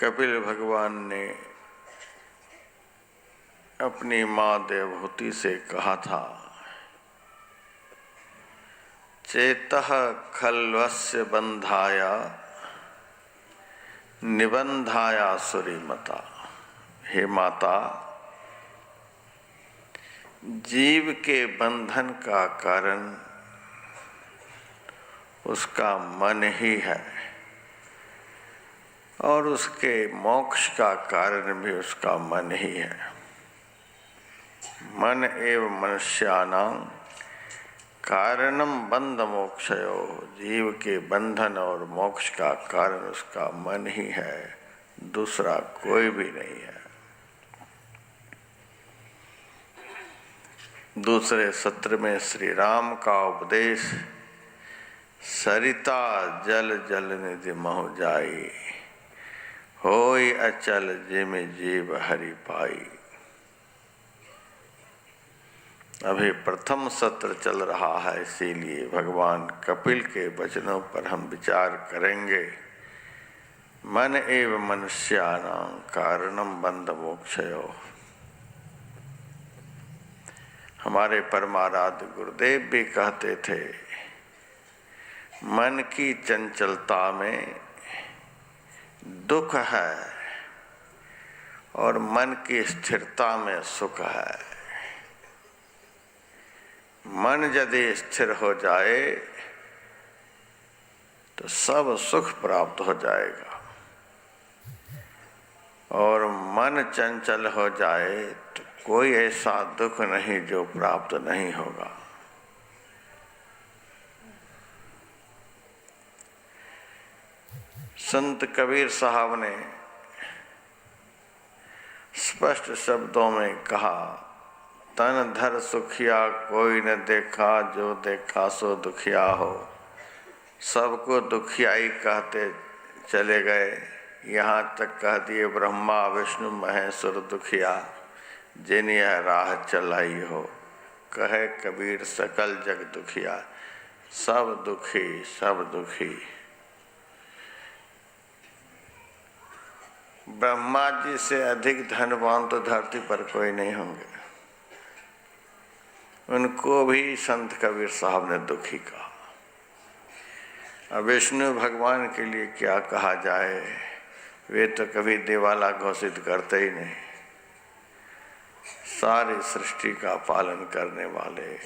कपिल भगवान ने अपनी माँ देवहूति से कहा था, चेतः खल्वस्य बंधाया निबंधाया सुरीमता। हे माता, जीव के बंधन का कारण उसका मन ही है और उसके मोक्ष का कारण भी उसका मन ही है। मन एव मनुष्याणां कारणम बंध मोक्षयो। जीव के बंधन और मोक्ष का कारण उसका मन ही है, दूसरा कोई भी नहीं है। दूसरे सत्र में श्री राम का उपदेश, सरिता जल जल निधि महु जाई, होय अचल जिम जीव हरि पाई। अभी प्रथम सत्र चल रहा है, इसीलिए भगवान कपिल के वचनों पर हम विचार करेंगे। मन एव मनुष्याणां कारणम बंध मोक्षयो। हमारे परमाराध्य गुरुदेव भी कहते थे, मन की चंचलता में दुख है और मन की स्थिरता में सुख है। मन यदि स्थिर हो जाए तो सब सुख प्राप्त हो जाएगा, और मन चंचल हो जाए तो कोई ऐसा दुख नहीं जो प्राप्त नहीं होगा। संत कबीर साहब ने स्पष्ट शब्दों में कहा, तन धर सुखिया कोई न देखा, जो देखा सो दुखिया हो। सबको दुखियाई कहते चले गए, यहाँ तक कह दिए ब्रह्मा विष्णु महेश्वर दुखिया, जिन यह राह चलाई हो। कहे कबीर सकल जग दुखिया, सब दुखी सब दुखी। ब्रह्मा जी से अधिक धनवान तो धरती पर कोई नहीं होंगे। उनको भी संत कबीर साहब ने दुखी कहा। अब विष्णु भगवान के लिए क्या कहा जाए, वे तो कभी दिवाला घोषित करते ही नहीं। सारी सृष्टि का पालन करने वाले,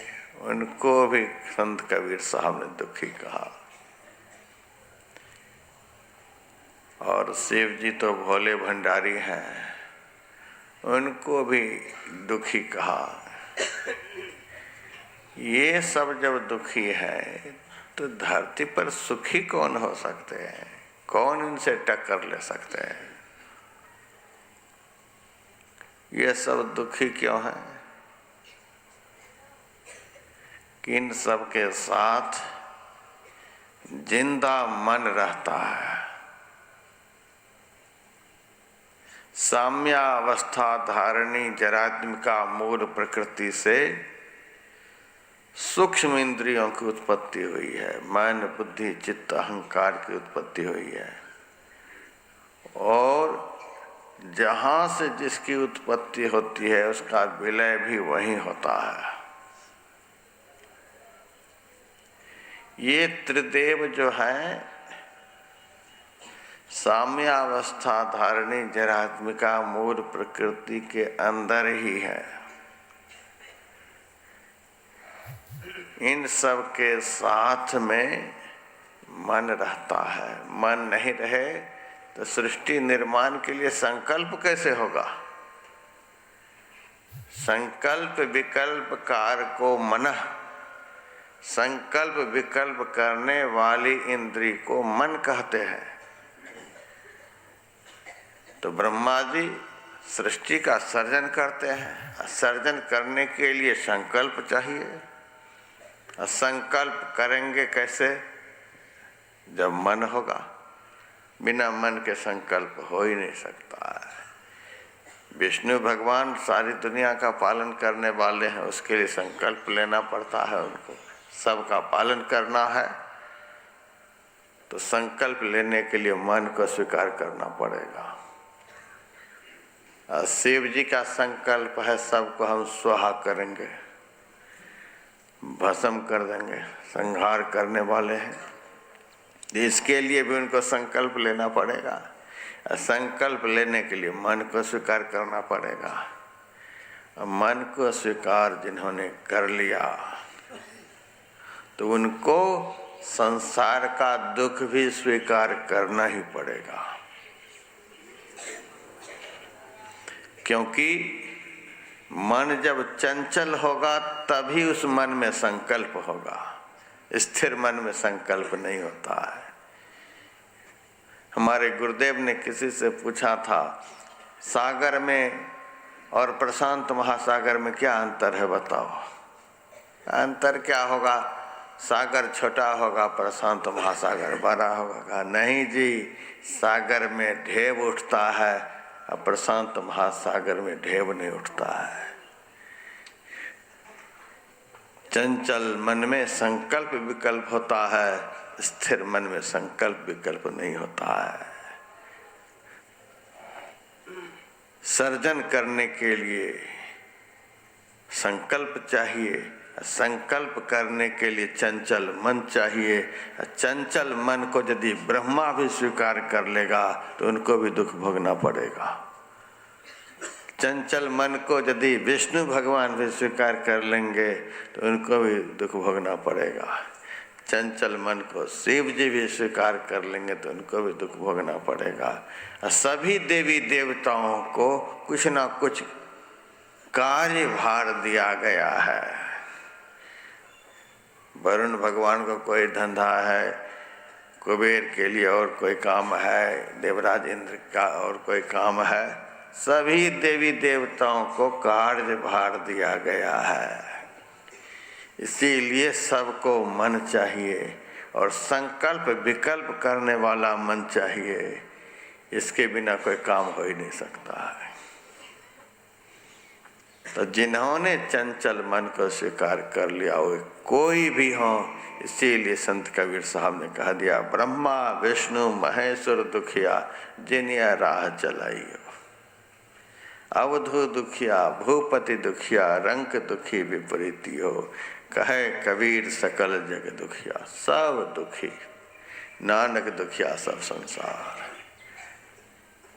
उनको भी संत कबीर साहब ने दुखी कहा। और शिव जी तो भोले भंडारी हैं, उनको भी दुखी कहा। ये सब जब दुखी है तो धरती पर सुखी कौन हो सकते हैं? कौन इनसे टक्कर ले सकते हैं? ये सब दुखी क्यों हैं? कि इन सब के साथ जिंदा मन रहता है। साम्यावस्था धारणी जरात्मिका मूल प्रकृति से सूक्ष्म इंद्रियों की उत्पत्ति हुई है। मन बुद्धि चित्त अहंकार की उत्पत्ति हुई है, और जहाँ से जिसकी उत्पत्ति होती है उसका विलय भी वहीं होता है। ये त्रिदेव जो है, साम्यावस्था धारणी जरात्मिका मूल प्रकृति के अंदर ही है। इन सब के साथ में मन रहता है। मन नहीं रहे तो सृष्टि निर्माण के लिए संकल्प कैसे होगा? संकल्प विकल्प कार को मनः, संकल्प विकल्प करने वाली इंद्री को मन कहते हैं। तो ब्रह्मा जी सृष्टि का सर्जन करते हैं। सर्जन करने के लिए संकल्प चाहिए। संकल्प करेंगे कैसे? जब मन होगा। बिना मन के संकल्प हो ही नहीं सकता है। विष्णु भगवान सारी दुनिया का पालन करने वाले हैं, उसके लिए संकल्प लेना पड़ता है। उनको सबका पालन करना है तो संकल्प लेने के लिए मन को स्वीकार करना पड़ेगा। शिव जी का संकल्प है सबको हम स्वाहा करेंगे, भस्म कर देंगे, संहार करने वाले हैं। इसके लिए भी उनको संकल्प लेना पड़ेगा। संकल्प लेने के लिए मन को स्वीकार करना पड़ेगा। मन को स्वीकार जिन्होंने कर लिया तो उनको संसार का दुख भी स्वीकार करना ही पड़ेगा, क्योंकि मन जब चंचल होगा तभी उस मन में संकल्प होगा। स्थिर मन में संकल्प नहीं होता है। हमारे गुरुदेव ने किसी से पूछा था, सागर में और प्रशांत महासागर में क्या अंतर है बताओ। अंतर क्या होगा, सागर छोटा होगा, प्रशांत महासागर बड़ा होगा। कहा नहीं जी, सागर में ढेव उठता है और प्रशांत महासागर में ढेव नहीं उठता है। चंचल मन में संकल्प विकल्प होता है, स्थिर मन में संकल्प विकल्प नहीं होता है। सर्जन करने के लिए संकल्प चाहिए, संकल्प करने के लिए चंचल मन चाहिए। चंचल मन को यदि ब्रह्मा भी स्वीकार कर लेगा तो उनको भी दुख भोगना पड़ेगा। चंचल मन को यदि विष्णु भगवान भी स्वीकार कर लेंगे तो उनको भी दुख भोगना पड़ेगा। चंचल मन को शिव जी भी स्वीकार कर लेंगे तो उनको भी दुख भोगना पड़ेगा। सभी देवी देवताओं को कुछ ना कुछ कार्य भार दिया गया है। वरुण भगवान को कोई धंधा है, कुबेर के लिए और कोई काम है, देवराज इंद्र का और कोई काम है। सभी देवी देवताओं को कार्य भार दिया गया है। इसीलिए सबको मन चाहिए और संकल्प विकल्प करने वाला मन चाहिए। इसके बिना कोई काम हो ही नहीं सकता है। तो जिन्होंने चंचल मन को स्वीकार कर लिया वो कोई भी हो, इसीलिए संत कबीर साहब ने कह दिया, ब्रह्मा विष्णु महेश्वर दुखिया जिनिया राह चलाई हो। अवधू दुखिया भूपति दुखिया रंक दुखी विपरीती हो। कहे कबीर सकल जग दुखिया सब दुखी, नानक दुखिया सब संसार।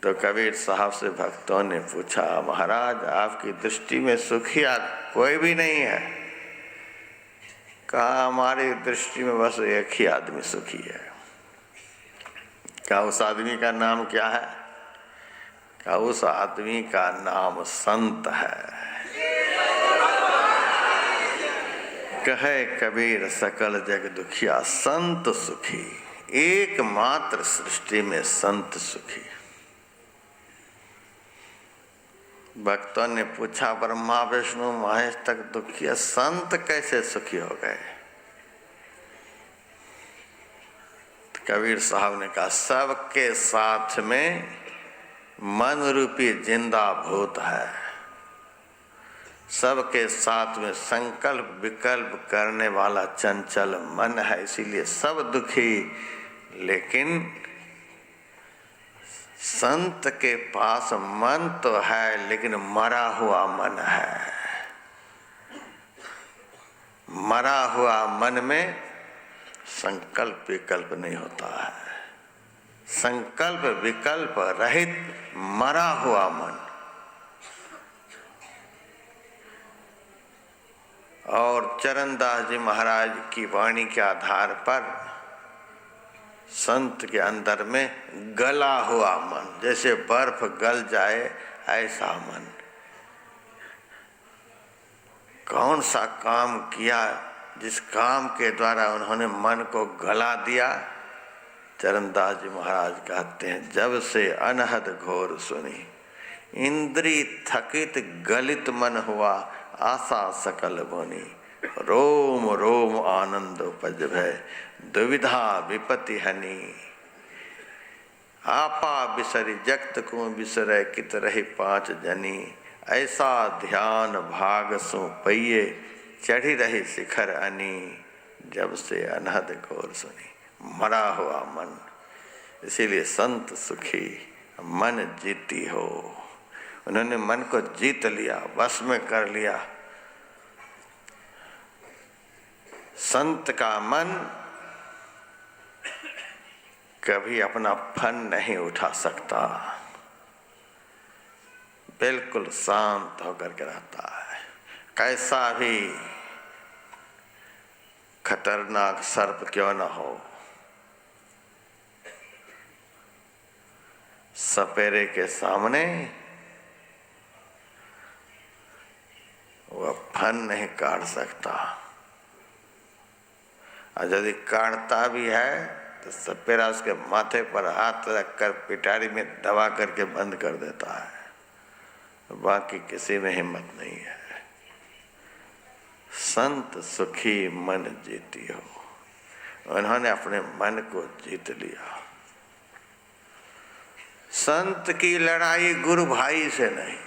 तो कबीर साहब से भक्तों ने पूछा, महाराज आपकी दृष्टि में सुखिया कोई भी नहीं है। कहा हमारी दृष्टि में बस एक ही आदमी सुखी है। क्या उस आदमी का नाम क्या है? क्या उस आदमी का नाम संत है। कहे कबीर सकल जग दुखिया संत सुखी, एकमात्र सृष्टि में संत सुखी। भक्तों ने पूछा, ब्रह्मा विष्णु महेश तक दुखी है, संत कैसे सुखी हो गए? तो कबीर साहब ने कहा, सबके साथ में मन रूपी जिंदा भूत है। सबके साथ में संकल्प विकल्प करने वाला चंचल मन है, इसीलिए सब दुखी। लेकिन संत के पास मन तो है लेकिन मरा हुआ मन है। मरा हुआ मन में संकल्प विकल्प नहीं होता है। संकल्प विकल्प रहित मरा हुआ मन। और चरणदास जी महाराज की वाणी के आधार पर संत के अंदर में गला हुआ मन, जैसे बर्फ गल जाए ऐसा मन। कौन सा काम किया जिस काम के द्वारा उन्होंने मन को गला दिया? चरणदास जी महाराज कहते हैं, जब से अनहद घोर सुनी इंद्री थकित गलित मन हुआ, आशा सकल बनी रोम रोम आनंद उपज भय, दुविधा विपति हनी। आपा बिसरी जगत को बिसरे कित रही पांच जनी, ऐसा ध्यान भाग सो पइये चढ़ी रही शिखर अनी, जब से अनहद घोर सुनी। मरा हुआ मन, इसीलिए संत सुखी मन जीती हो। उन्होंने मन को जीत लिया, वश में कर लिया। संत का मन कभी अपना फन नहीं उठा सकता, बिल्कुल शांत होकर के रहता है। कैसा भी खतरनाक सर्प क्यों न हो, सपेरे के सामने वह फन नहीं काट सकता, और यदि काटता भी है तो सपेरा उसके माथे पर हाथ रखकर पिटारी में दबा करके बंद कर देता है, बाकी किसी में हिम्मत नहीं है। संत सुखी मन जीती हो, उन्होंने अपने मन को जीत लिया। संत की लड़ाई गुरु भाई से नहीं,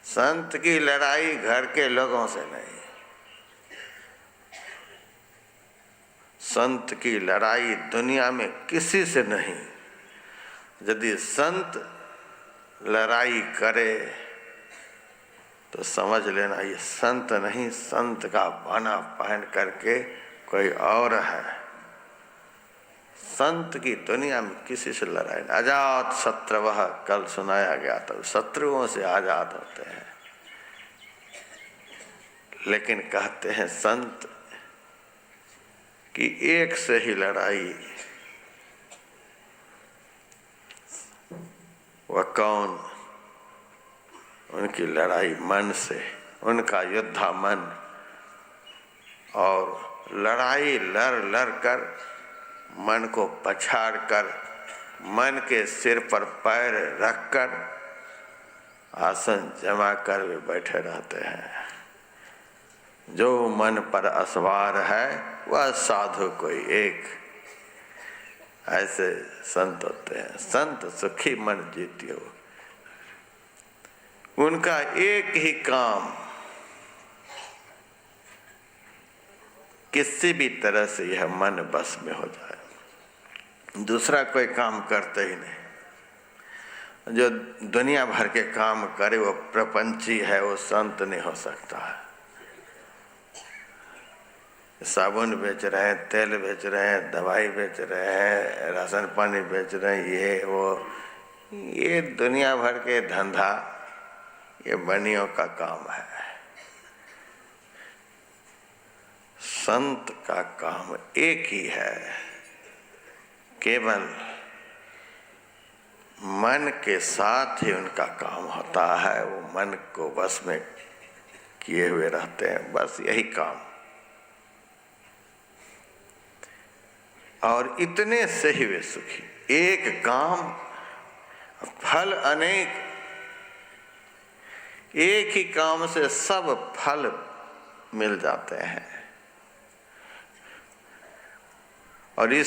संत की लड़ाई घर के लोगों से नहीं, संत की लड़ाई दुनिया में किसी से नहीं। यदि संत लड़ाई करे तो समझ लेना ये संत नहीं, संत का बाना पहन करके कोई और है। संत की दुनिया में किसी से लड़ाई नहीं। आजाद शत्रवः कल सुनाया गया था, शत्रुओं से आजाद होते हैं, लेकिन कहते हैं संत कि एक से ही लड़ाई, वह कौन? उनकी लड़ाई मन से, उनका योद्धा मन। और लड़ाई लड़ कर, मन को पछाड़ कर, मन के सिर पर पैर रखकर आसन जमा कर वे बैठे रहते हैं। जो मन पर असवार है वह साधु कोई एक, ऐसे संत होते हैं। संत सुखी मन जीतियो, उनका एक ही काम, किसी भी तरह से यह मन बस में हो जाए, दूसरा कोई काम करते ही नहीं। जो दुनिया भर के काम करे वो प्रपंची है, वो संत नहीं हो सकता है। साबुन बेच रहे हैं, तेल बेच रहे हैं, दवाई बेच रहे हैं, राशन पानी बेच रहे हैं, ये वो, ये दुनिया भर के धंधा, ये बनियों का काम है। संत का काम एक ही है, केवल मन के साथ ही उनका काम होता है। वो मन को बस में किए हुए रहते हैं, बस यही काम। और इतने से ही वे सुखी। एक काम, फल अनेक, एक ही काम से सब फल मिल जाते हैं। और इस